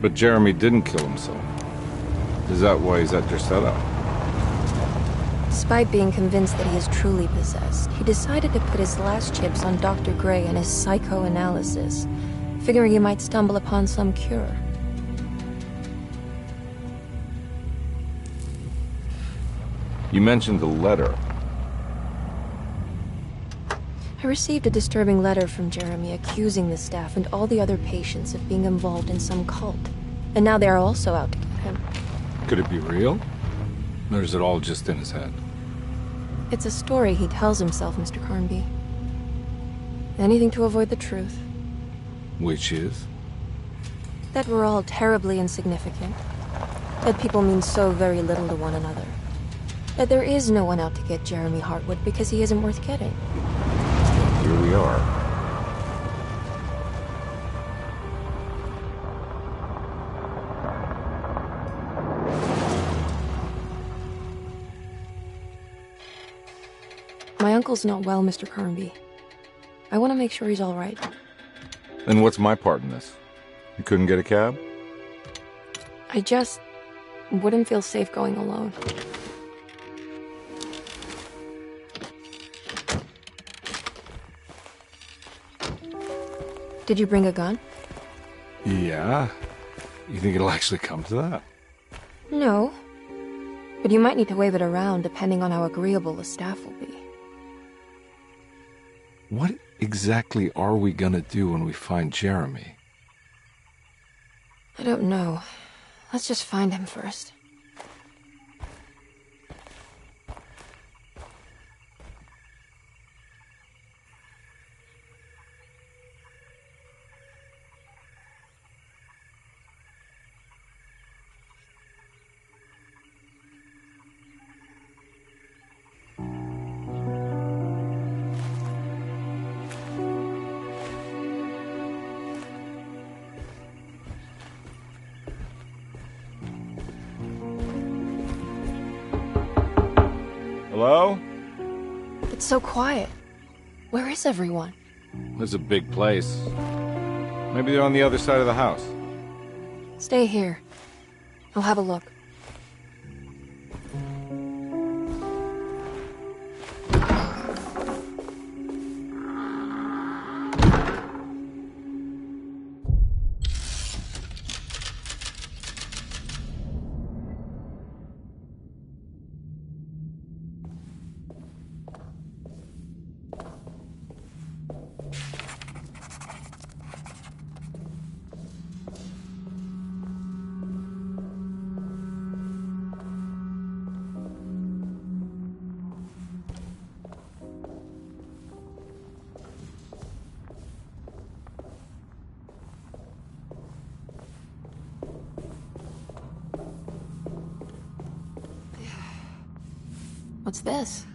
But Jeremy didn't kill himself. Is that why he's at your setup? Despite being convinced that he is truly possessed, he decided to put his last chips on Dr. Gray and his psychoanalysis, figuring he might stumble upon some cure. You mentioned the letter. I received a disturbing letter from Jeremy accusing the staff and all the other patients of being involved in some cult. And now they are also out to get him. Could it be real? Or is it all just in his head? It's a story he tells himself, Mr. Carnby. Anything to avoid the truth. Which is? That we're all terribly insignificant. That people mean so very little to one another. That there is no one out to get Jeremy Hartwood because he isn't worth getting. Here we are. My uncle's not well, Mr. Carnby. I want to make sure he's all right. And what's my part in this? You couldn't get a cab? I just wouldn't feel safe going alone. Did you bring a gun? Yeah. You think it'll actually come to that? No. But you might need to wave it around depending on how agreeable the staff will be. What exactly are we gonna do when we find Jeremy? I don't know. Let's just find him first. Hello? It's so quiet. Where is everyone? This is a big place. Maybe they're on the other side of the house. Stay here. I'll have a look. What's this?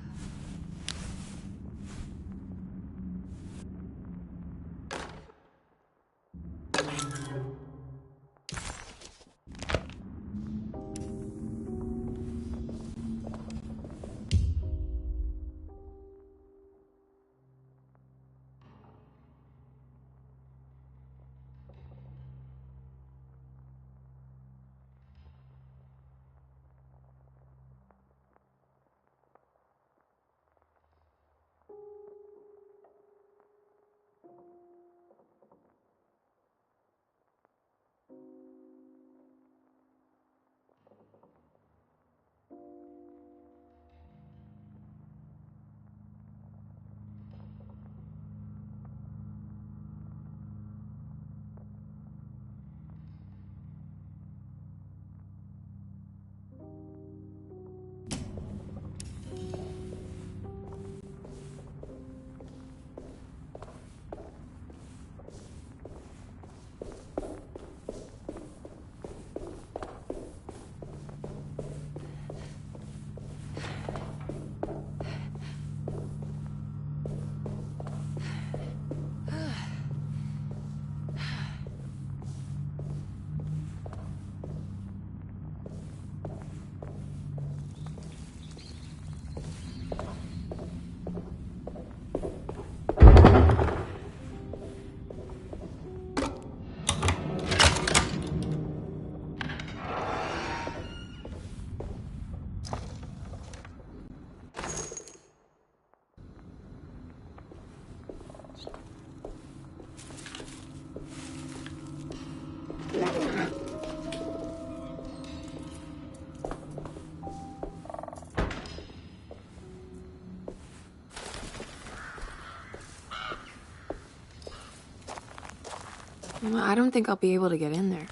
Well, I don't think I'll be able to get in there.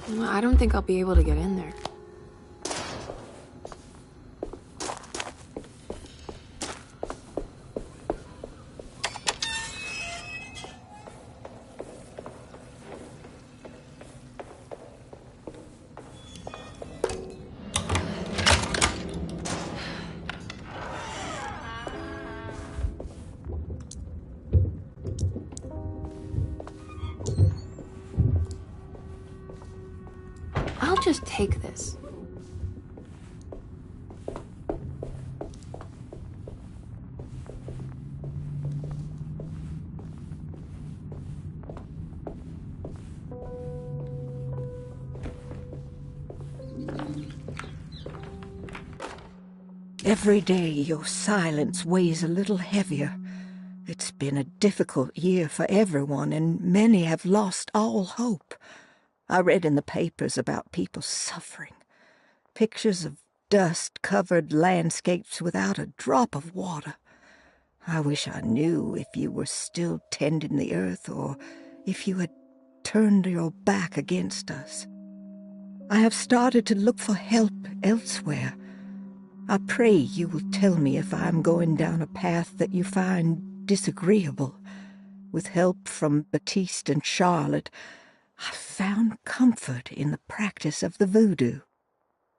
Well, I don't think I'll be able to get in there. I'll just take this. Every day your silence weighs a little heavier. It's been a difficult year for everyone, and many have lost all hope. I read in the papers about people suffering. Pictures of dust-covered landscapes without a drop of water. I wish I knew if you were still tending the earth or if you had turned your back against us. I have started to look for help elsewhere. I pray you will tell me if I am going down a path that you find disagreeable. With help from Baptiste and Charlotte, I found comfort in the practice of the voodoo.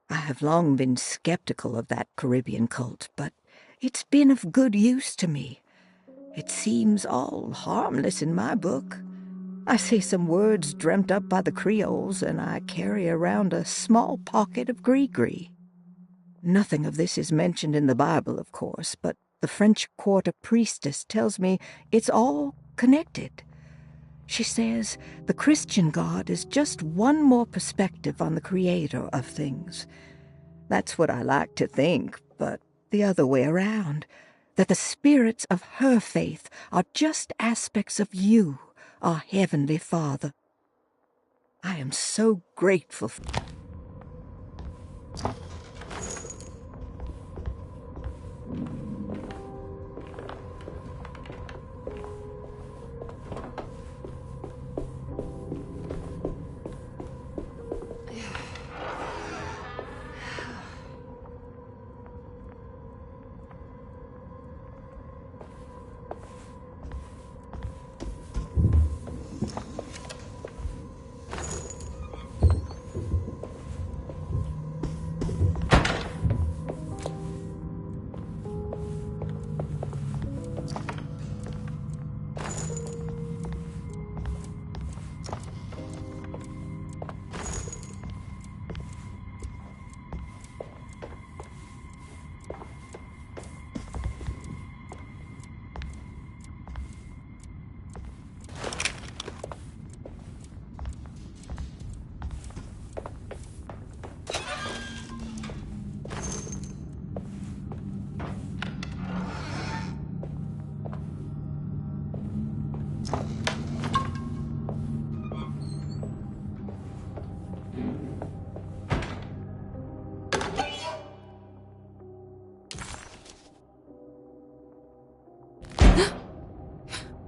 I have long been skeptical of that Caribbean cult, but it's been of good use to me. It seems all harmless in my book. I say some words dreamt up by the Creoles, and I carry around a small pocket of gris-gris. Nothing of this is mentioned in the Bible, of course, but the French Quarter priestess tells me it's all connected. She says the Christian God is just one more perspective on the creator of things. That's what I like to think, but the other way around, that the spirits of her faith are just aspects of you, our Heavenly Father. I am so grateful for...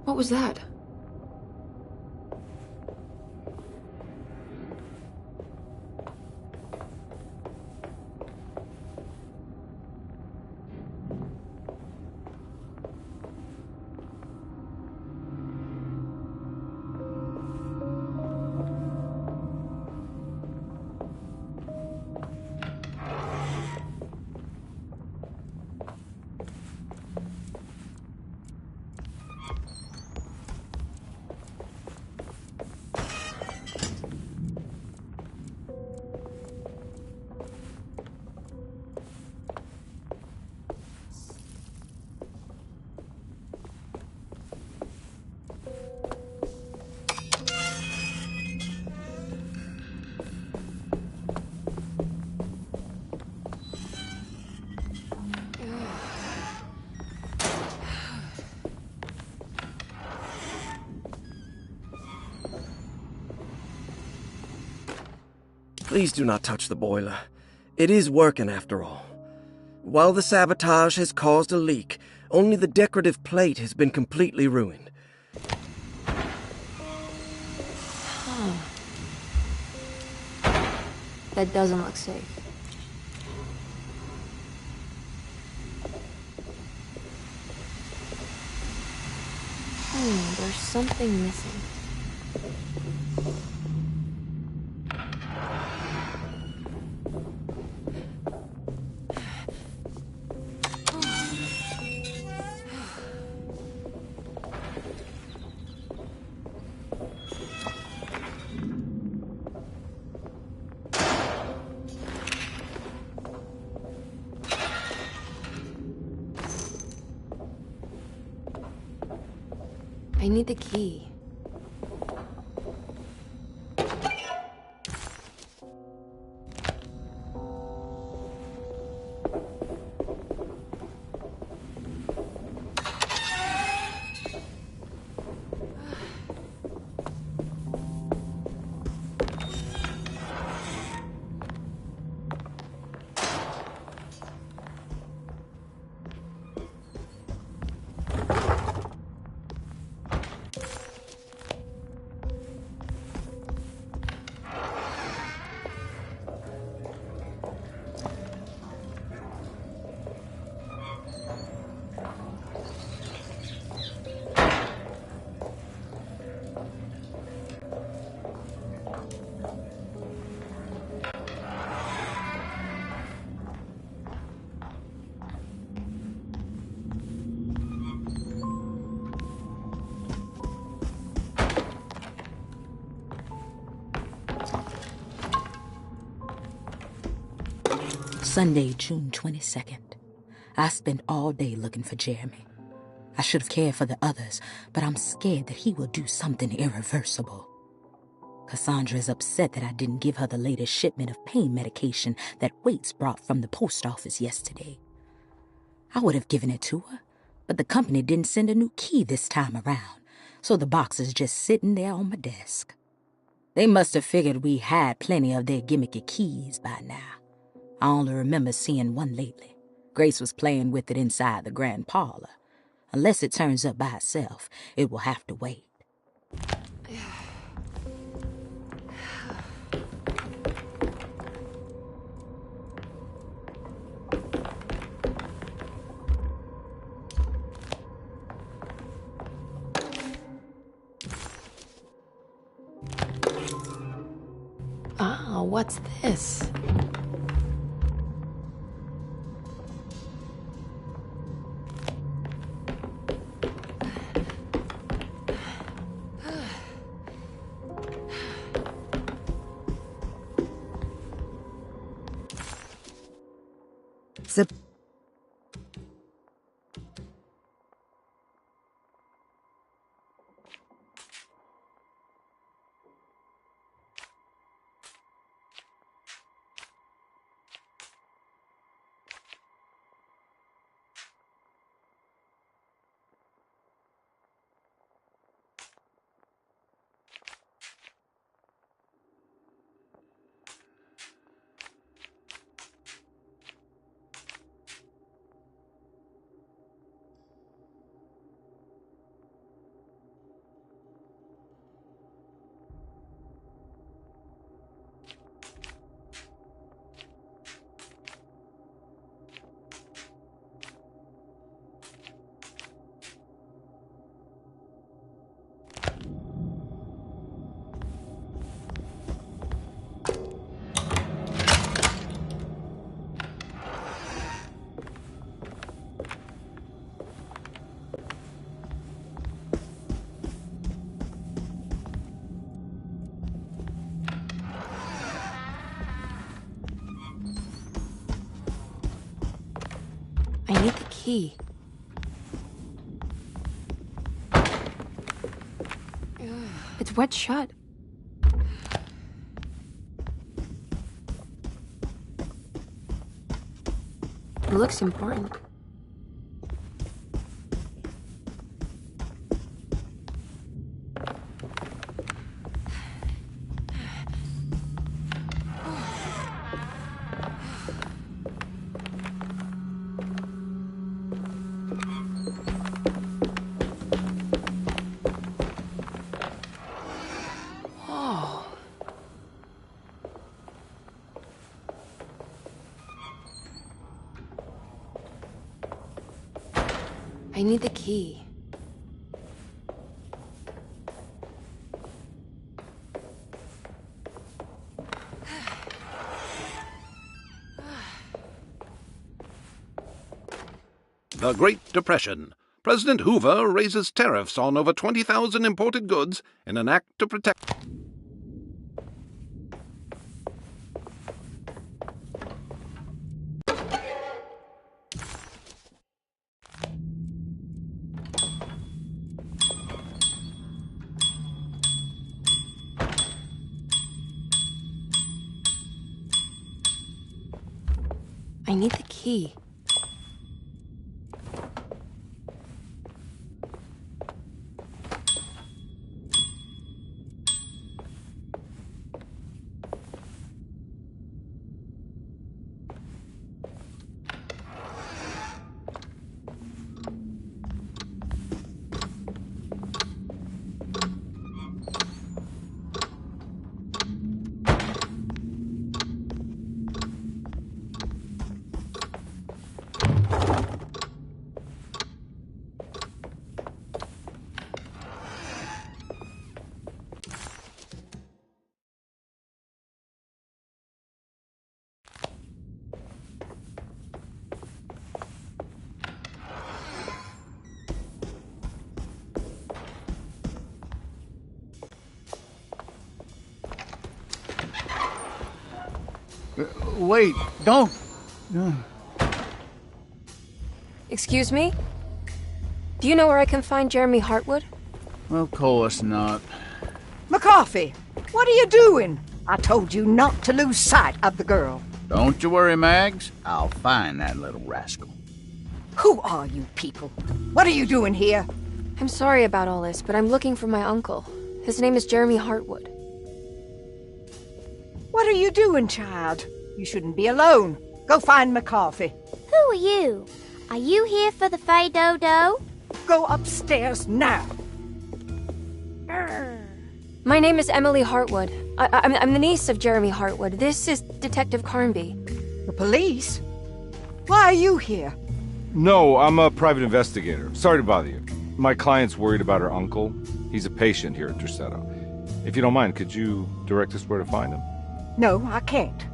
What was that? Please do not touch the boiler. It is working after all. While the sabotage has caused a leak, only the decorative plate has been completely ruined. That doesn't look safe. There's something missing. I need the key. Sunday, June 22nd. I spent all day looking for Jeremy. I should have cared for the others, but I'm scared that he will do something irreversible. Cassandra is upset that I didn't give her the latest shipment of pain medication that Waits brought from the post office yesterday. I would have given it to her, but the company didn't send a new key this time around, so the box is just sitting there on my desk. They must have figured we had plenty of their gimmicky keys by now. I only remember seeing one lately. Grace was playing with it inside the grand parlor. Unless it turns up by itself, it will have to wait. Ah, what's this? key. It's wet shut. It looks important. I need the key. The Great Depression. President Hoover raises tariffs on over 20,000 imported goods in an act to protect... I need the key. Wait, don't. Excuse me? Do you know where I can find Jeremy Hartwood? Of course not. McCarthy, what are you doing? I told you not to lose sight of the girl. Don't you worry, Mags. I'll find that little rascal. Who are you people? What are you doing here? I'm sorry about all this, but I'm looking for my uncle. His name is Jeremy Hartwood. What are you doing, child? You shouldn't be alone. Go find McCarthy. Who are you? Are you here for the Fay Dodo? Go upstairs now. My name is Emily Hartwood. I'm the niece of Jeremy Hartwood. This is Detective Carnby. The police? Why are you here? No, I'm a private investigator. Sorry to bother you. My client's worried about her uncle. He's a patient here at Derceto. If you don't mind, could you direct us where to find him? No, I can't.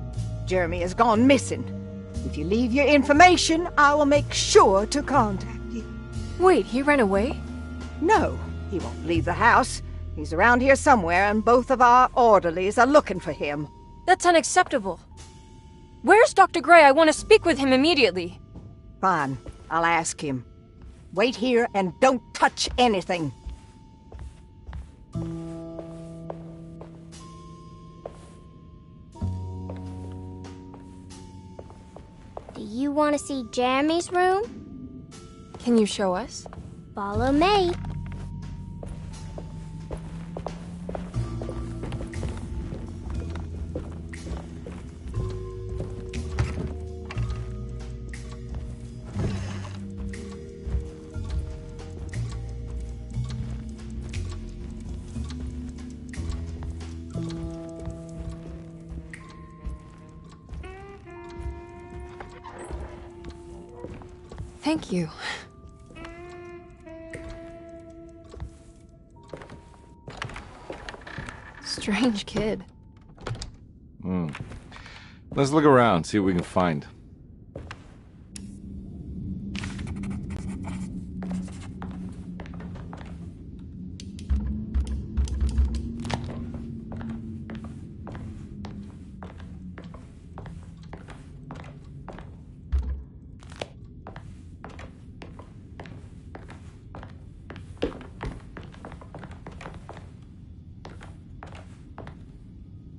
Jeremy has gone missing. If you leave your information, I will make sure to contact you. Wait, he ran away? No, he won't leave the house. He's around here somewhere, and both of our orderlies are looking for him. That's unacceptable. Where's Dr. Gray? I want to speak with him immediately. Fine, I'll ask him. Wait here and don't touch anything. Do you want to see Jeremy's room? Can you show us? Follow me. Thank you. Strange kid. Let's look around, see what we can find.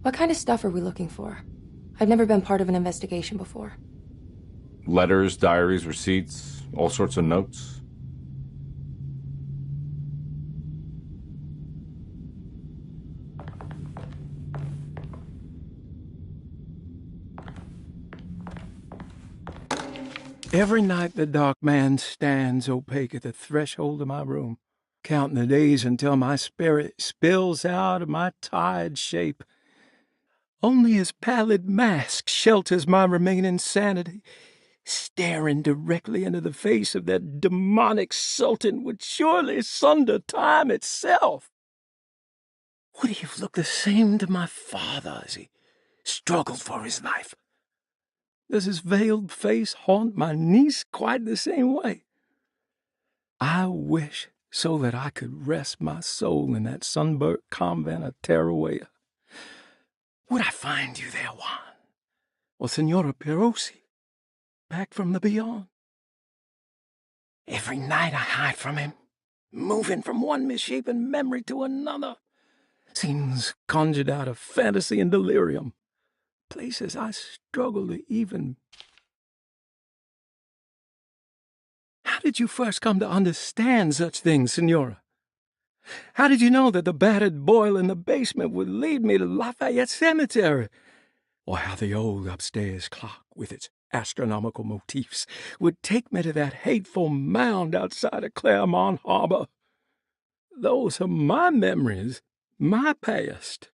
What kind of stuff are we looking for? I've never been part of an investigation before. Letters, diaries, receipts, all sorts of notes. Every night the dark man stands opaque at the threshold of my room, counting the days until my spirit spills out of my tired shape. Only his pallid mask shelters my remaining sanity. Staring directly into the face of that demonic sultan would surely sunder time itself. Would he have looked the same to my father as he struggled for his life? Does his veiled face haunt my niece quite the same way? I wish so that I could rest my soul in that sunburnt convent of Tarawea. Would I find you there, Juan? Or Senora Perosi, back from the beyond? Every night I hide from him, moving from one misshapen memory to another. Scenes conjured out of fantasy and delirium. Places I struggle to even... How did you first come to understand such things, Senora? How did you know that the battered boil in the basement would lead me to Lafayette Cemetery? Or how the old upstairs clock, with its astronomical motifs, would take me to that hateful mound outside of Claremont Harbor? Those are my memories, my past.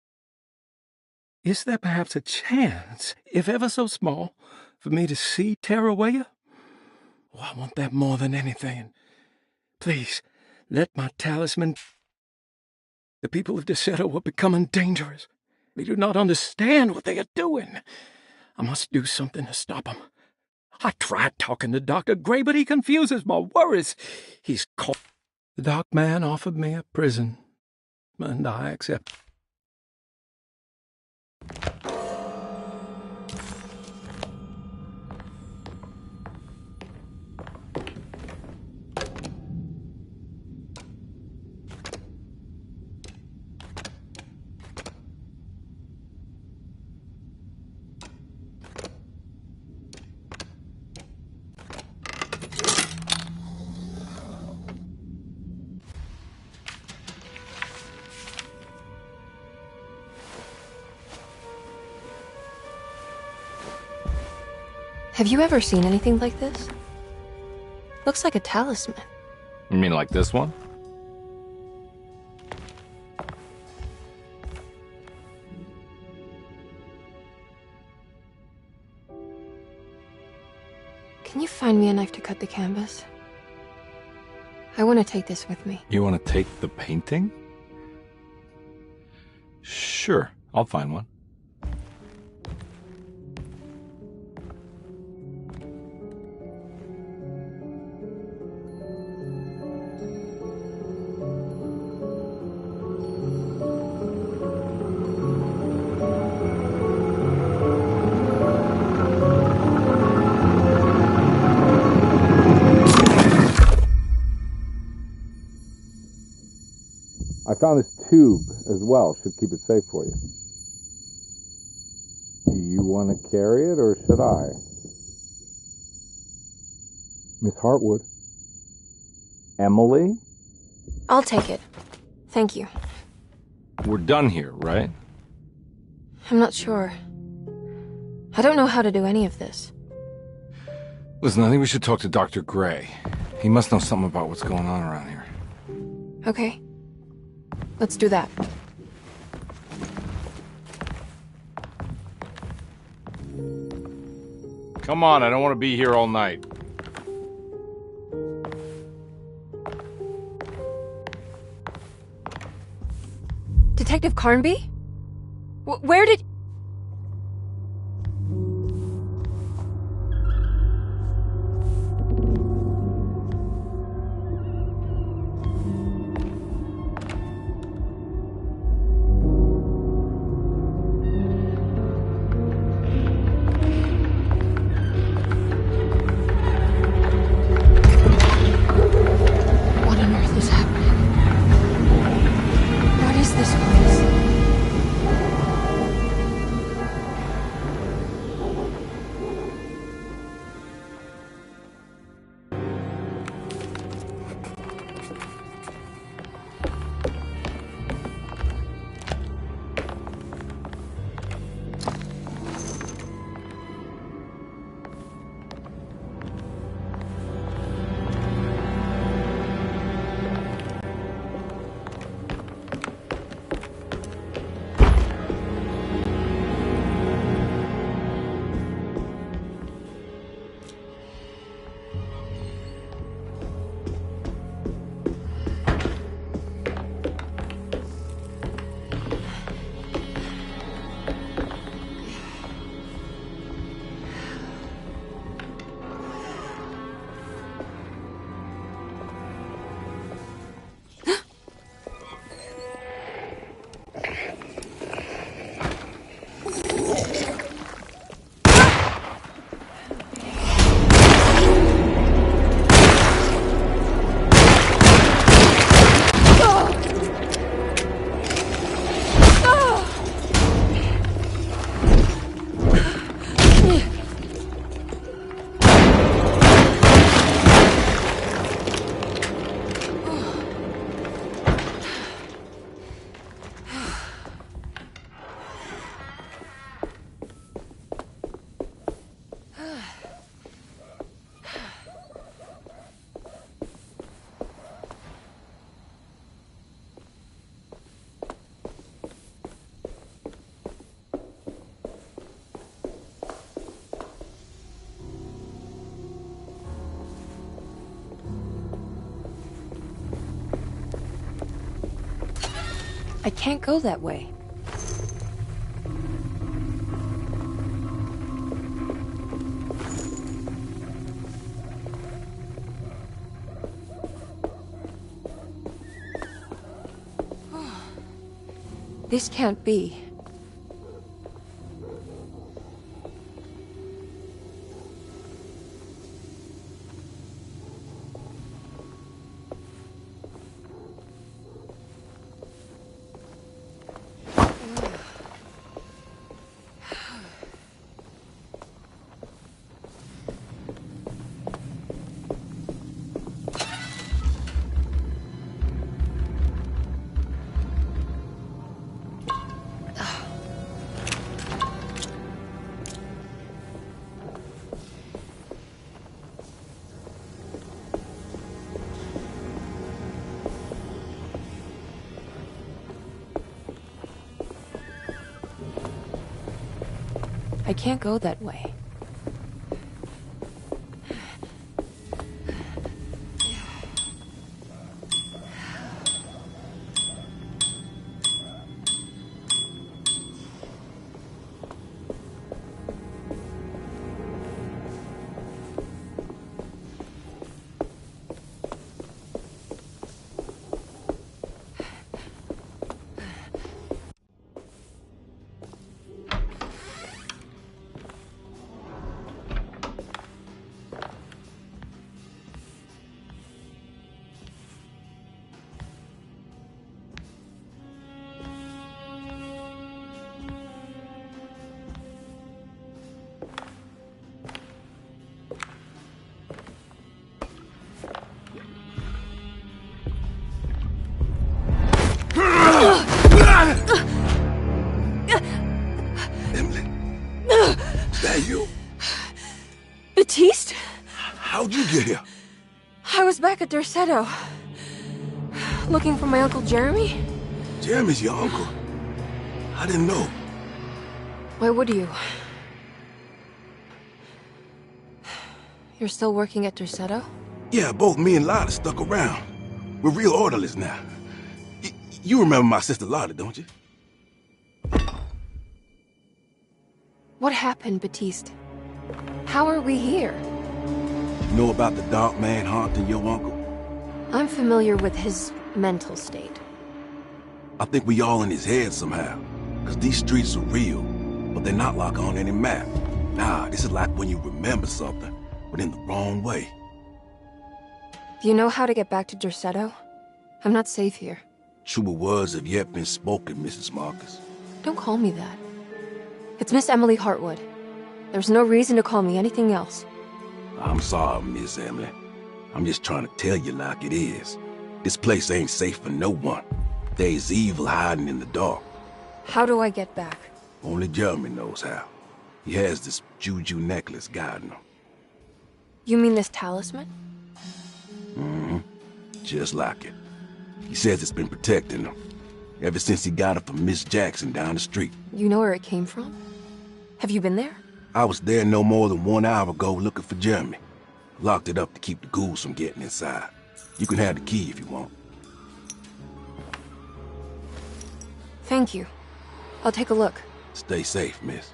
Is there perhaps a chance, if ever so small, for me to see Tarawea? Oh, I want that more than anything. Please, let my talisman... The people of Deseto are becoming dangerous. They do not understand what they are doing. I must do something to stop them. I tried talking to Dr. Gray, but he confuses my worries. He's called... The dark man offered me a prison, and I accepted. Have you ever seen anything like this? Looks like a talisman. You mean like this one? Can you find me a knife to cut the canvas? I want to take this with me. You want to take the painting? Sure, I'll find one. I found this tube as well. Should keep it safe for you. Do you want to carry it, or should I? Miss Hartwood? Emily? I'll take it. Thank you. We're done here, right? I'm not sure. I don't know how to do any of this. Listen, I think we should talk to Dr. Gray. He must know something about what's going on around here. Okay. Let's do that. Come on, I don't want to be here all night. Detective Carnby? Where did... I can't go that way. This can't be. I can't go that way. Emily, is that you? Baptiste? How'd you get here? I was back at Derceto. Looking for my Uncle Jeremy? Jeremy's your uncle. I didn't know. Why would you? You're still working at Derceto? Yeah, both me and Lottie stuck around. We're real orderlies now. You remember my sister Lottie, don't you? What happened, Baptiste? How are we here? You know about the dark man haunting your uncle? I'm familiar with his mental state. I think we all in his head somehow. Cause these streets are real, but they're not like on any map. Nah, this is like when you remember something, but in the wrong way. Do you know how to get back to Derceto? I'm not safe here. Truer words have yet been spoken, Mrs. Marcus. Don't call me that. It's Miss Emily Hartwood. There's no reason to call me anything else. I'm sorry, Miss Emily. I'm just trying to tell you like it is. This place ain't safe for no one. There's evil hiding in the dark. How do I get back? Only Jeremy knows how. He has this juju necklace guiding him. You mean this talisman? Mm-hmm. Just like it. He says it's been protecting him ever since he got it from Miss Jackson down the street. You know where it came from? Have you been there? I was there no more than 1 hour ago looking for Jeremy. Locked it up to keep the ghouls from getting inside. You can have the key if you want. Thank you. I'll take a look. Stay safe, miss.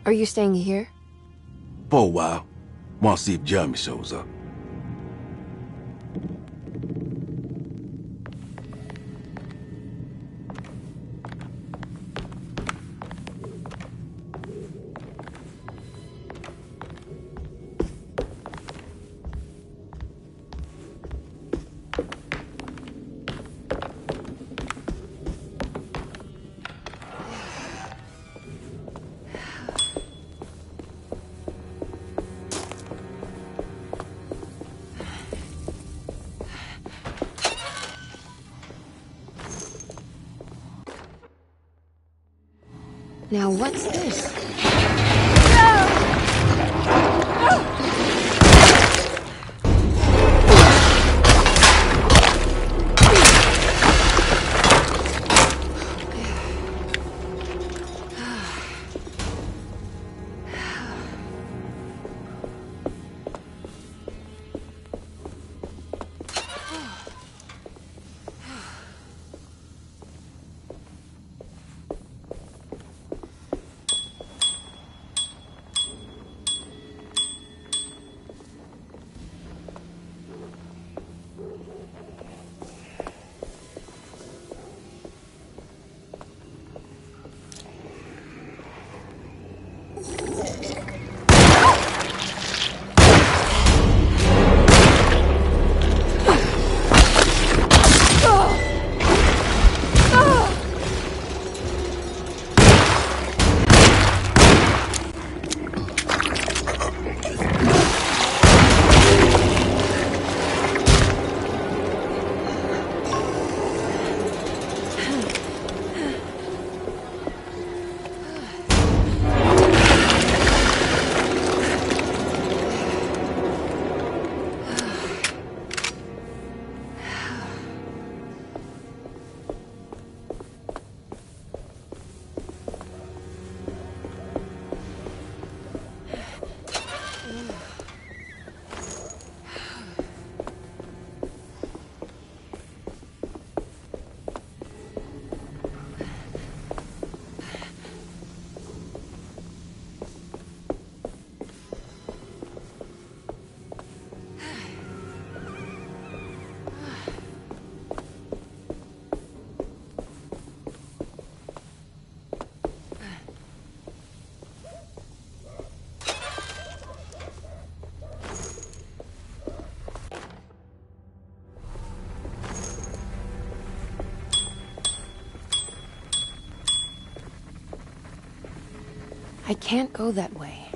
Are you staying here? For a while. Want to see if Jeremy shows up. Now what's this? I can't go that way.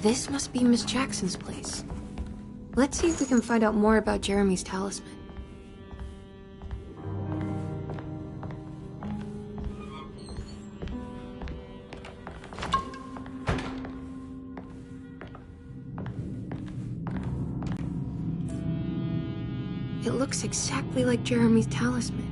This must be Miss Jackson's place. Let's see if we can find out more about Jeremy's talisman. It looks exactly like Jeremy's talisman.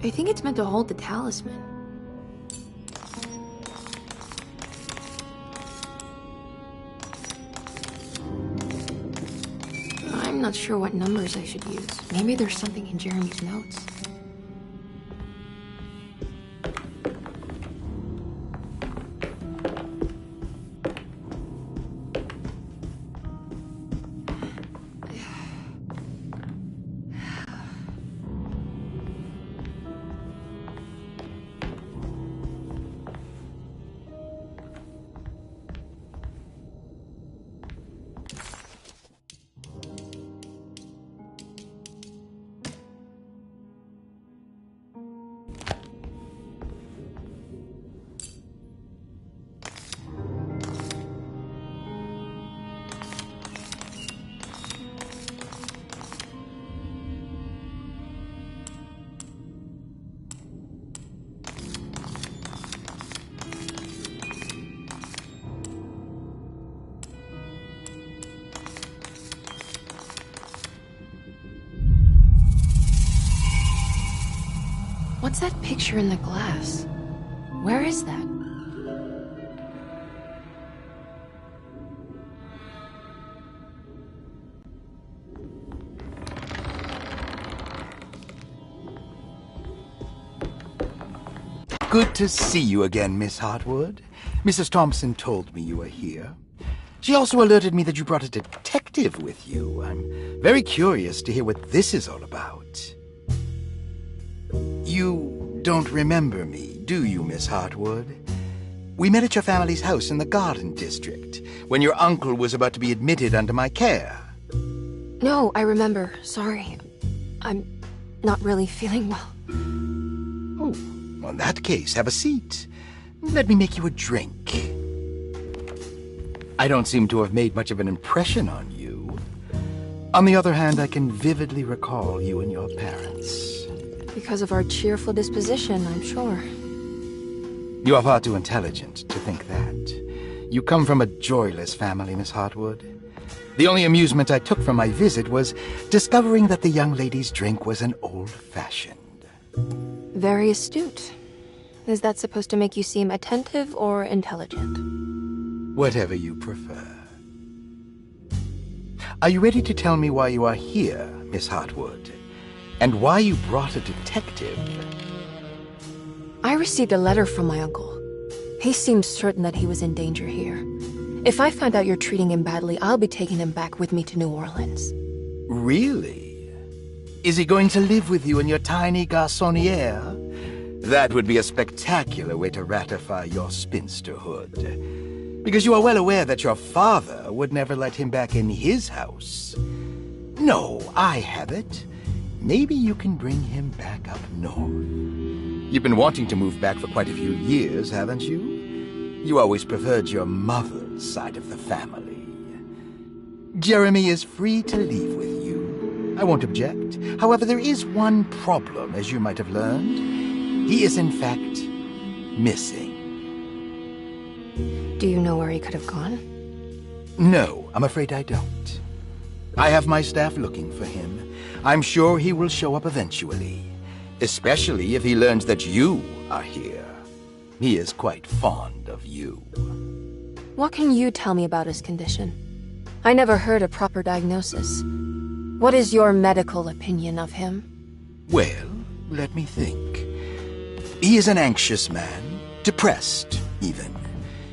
I think it's meant to hold the talisman. I'm not sure what numbers I should use. Maybe there's something in Jeremy's notes. What's that picture in the glass? Where is that? Good to see you again, Miss Hartwood. Mrs. Thompson told me you were here. She also alerted me that you brought a detective with you. I'm very curious to hear what this is all about. You don't remember me, do you, Miss Hartwood? We met at your family's house in the Garden District, when your uncle was about to be admitted under my care. No, I remember. Sorry. I'm not really feeling well. Oh, well, in that case, have a seat. Let me make you a drink. I don't seem to have made much of an impression on you. On the other hand, I can vividly recall you and your parents. Because of our cheerful disposition, I'm sure. You are far too intelligent to think that. You come from a joyless family, Miss Hartwood. The only amusement I took from my visit was discovering that the young lady's drink was an old-fashioned. Very astute. Is that supposed to make you seem attentive or intelligent? Whatever you prefer. Are you ready to tell me why you are here, Miss Hartwood? And why you brought a detective? I received a letter from my uncle. He seemed certain that he was in danger here. If I find out you're treating him badly, I'll be taking him back with me to New Orleans. Really? Is he going to live with you in your tiny garçonniere? That would be a spectacular way to ratify your spinsterhood. Because you are well aware that your father would never let him back in his house. No, I have it. Maybe you can bring him back up north. You've been wanting to move back for quite a few years, haven't you? You always preferred your mother's side of the family. Jeremy is free to leave with you. I won't object. However, there is one problem, as you might have learned. He is, in fact, missing. Do you know where he could have gone? No, I'm afraid I don't. I have my staff looking for him. I'm sure he will show up eventually, especially if he learns that you are here. He is quite fond of you. What can you tell me about his condition? I never heard a proper diagnosis. What is your medical opinion of him? Well, let me think. He is an anxious man, depressed, even.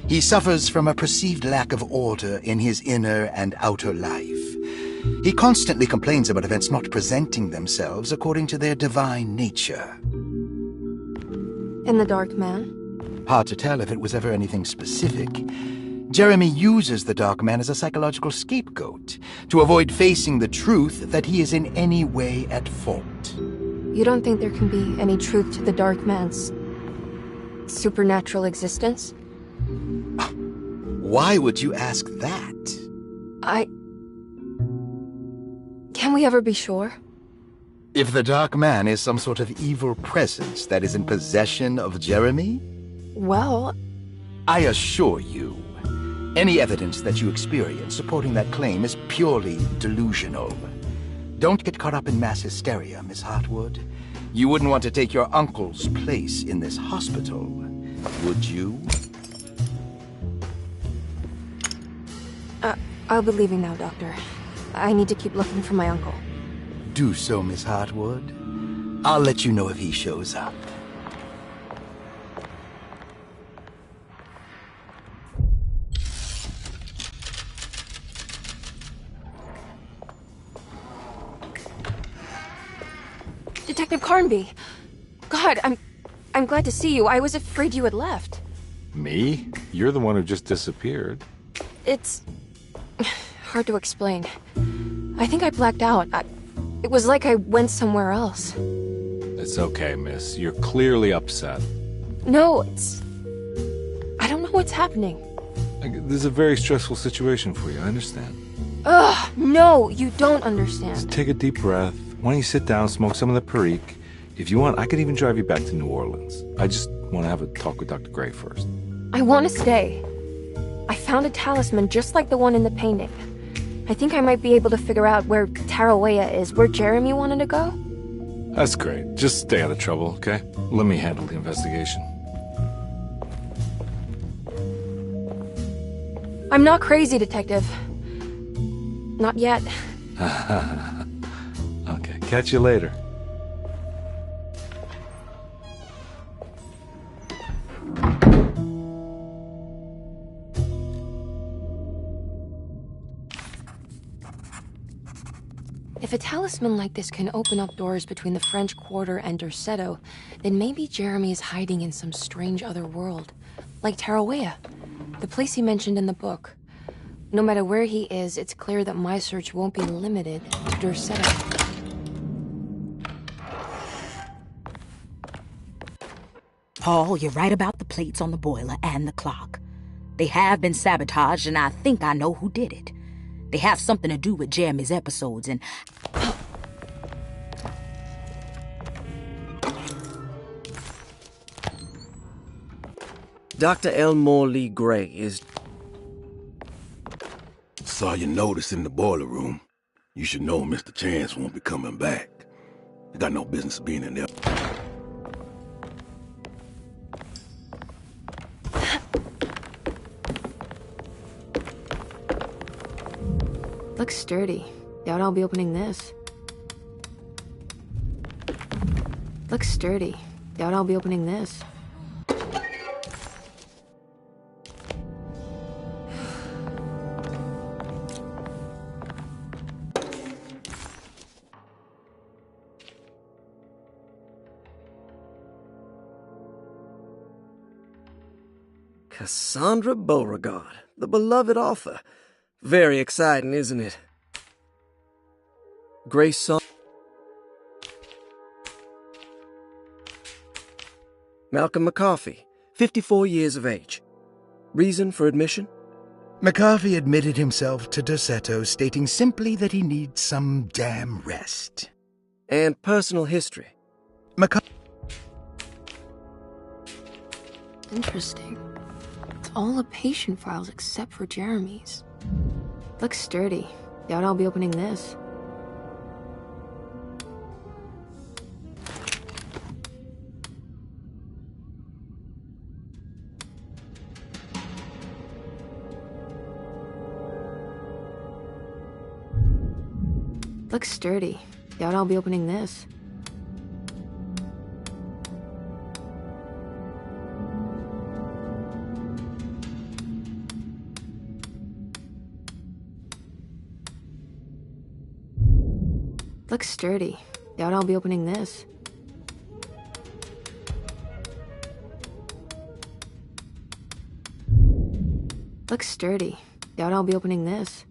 He suffers from a perceived lack of order in his inner and outer life. He constantly complains about events not presenting themselves according to their divine nature. And the Dark Man? Hard to tell if it was ever anything specific. Jeremy uses the Dark Man as a psychological scapegoat to avoid facing the truth that he is in any way at fault. You don't think there can be any truth to the Dark Man's supernatural existence? Why would you ask that? Can we ever be sure? If the Dark Man is some sort of evil presence that is in possession of Jeremy? Well, I assure you, any evidence that you experience supporting that claim is purely delusional. Don't get caught up in mass hysteria, Miss Hartwood. You wouldn't want to take your uncle's place in this hospital, would you? I'll be leaving now, Doctor. I need to keep looking for my uncle. Do so, Miss Hartwood. I'll let you know if he shows up. Detective Carnby! God, I'm glad to see you. I was afraid you had left. Me? You're the one who just disappeared. It's hard to explain. I think I blacked out. It was like I went somewhere else. It's okay, miss. You're clearly upset. No, I don't know what's happening. This is a very stressful situation for you, I understand. Ugh, no, you don't understand. Just take a deep breath. Why don't you sit down, smoke some of the Perique? If you want, I could even drive you back to New Orleans. I just want to have a talk with Dr. Gray first. I want to stay. I found a talisman just like the one in the painting. I think I might be able to figure out where Tarawea is, where Jeremy wanted to go. That's great. Just stay out of trouble, okay? Let me handle the investigation. I'm not crazy, Detective. Not yet. Okay, catch you later. If a talisman like this can open up doors between the French Quarter and Derceto, then maybe Jeremy is hiding in some strange other world. Like Tarawea, the place he mentioned in the book. No matter where he is, it's clear that my search won't be limited to Derceto. Paul, you're right about the plates on the boiler and the clock. They have been sabotaged, and I think I know who did it. They have something to do with Jeremy's episodes, and... Dr. Elmore Lee Gray is... Saw your notice in the boiler room. You should know Mr. Chance won't be coming back. I got no business being in there. Looks sturdy. Doubt I'll be opening this. Looks sturdy. Doubt I'll be opening this. Cassandra Beauregard, the beloved author. Very exciting, isn't it? Grace Song. Malcolm McCarthy, 54 years of age. Reason for admission? McCarthy admitted himself to Derceto, stating simply that he needs some damn rest. And personal history? Interesting. It's all the patient files except for Jeremy's. Looks sturdy. Doubt I'll be opening this. Looks sturdy. Doubt I'll be opening this. Looks sturdy. Doubt I'll be opening this. Looks sturdy. Doubt I'll be opening this.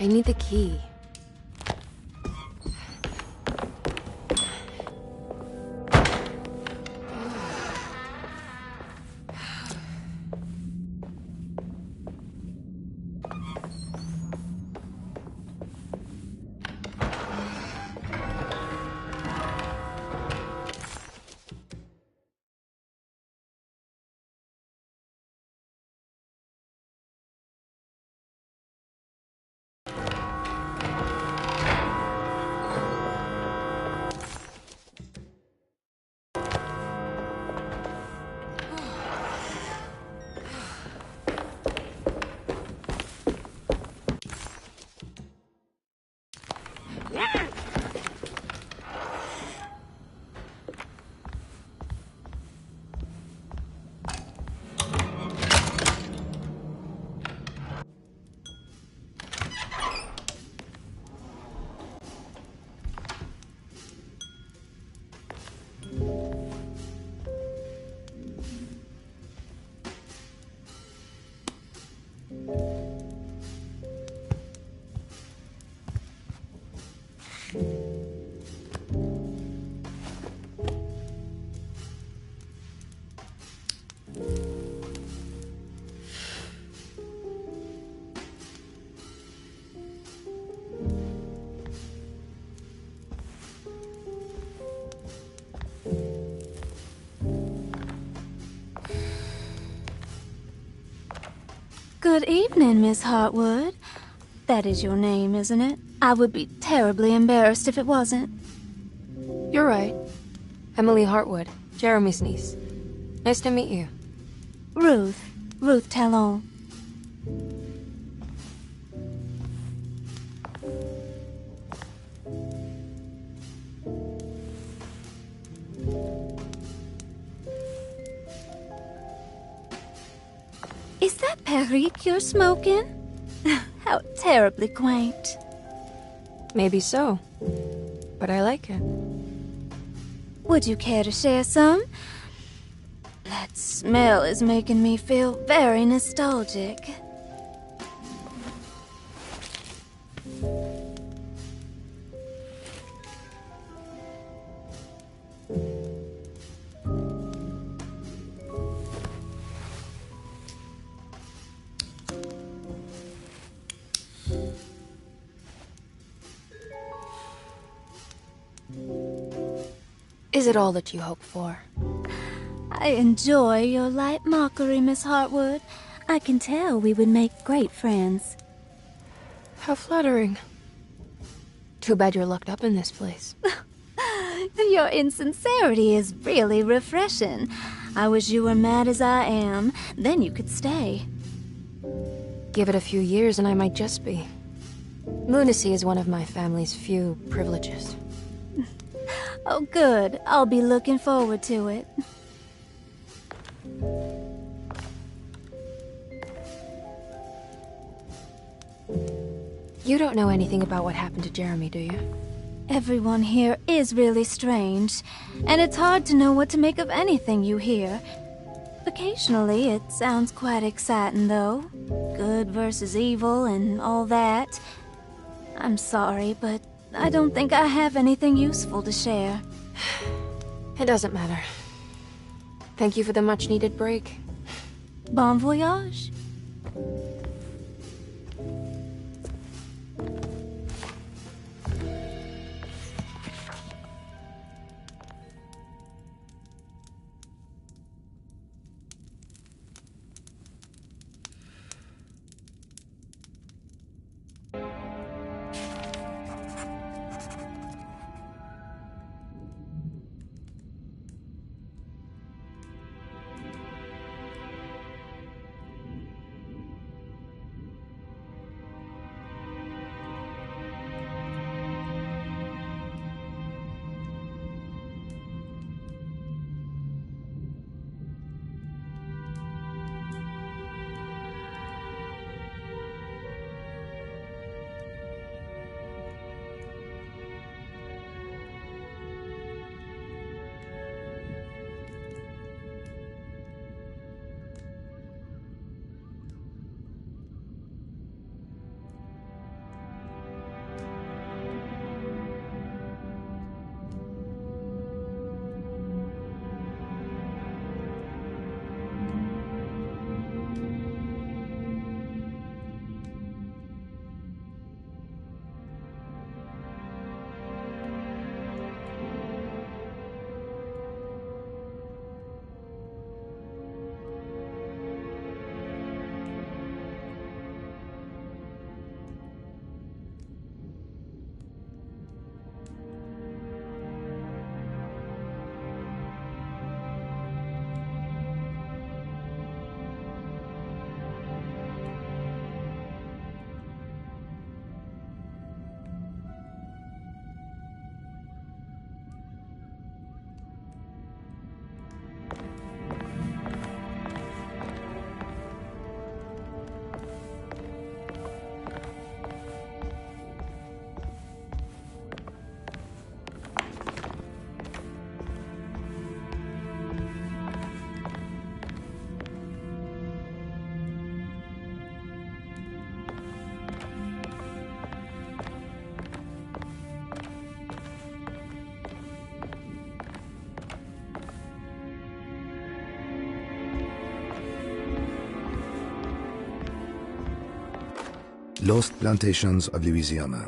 I need the key. Good evening, Miss Hartwood. That is your name, isn't it? I would be terribly embarrassed if it wasn't. You're right. Emily Hartwood, Jeremy's niece. Nice to meet you. Ruth Talon. Is that Perique you're smoking? How terribly quaint. Maybe so, but I like it. Would you care to share some? That smell is making me feel very nostalgic. Is it all that you hope for? I enjoy your light mockery, Miss Hartwood. I can tell we would make great friends. How flattering. Too bad you're locked up in this place. Your insincerity is really refreshing. I wish you were mad as I am. Then you could stay. Give it a few years and I might just be. Lunacy is one of my family's few privileges. Oh, good. I'll be looking forward to it. You don't know anything about what happened to Jeremy, do you? Everyone here is really strange, and it's hard to know what to make of anything you hear. Occasionally, it sounds quite exciting, though. Good versus evil and all that. I'm sorry, but I don't think I have anything useful to share. It doesn't matter. Thank you for the much-needed break. Bon voyage. Lost Plantations of Louisiana.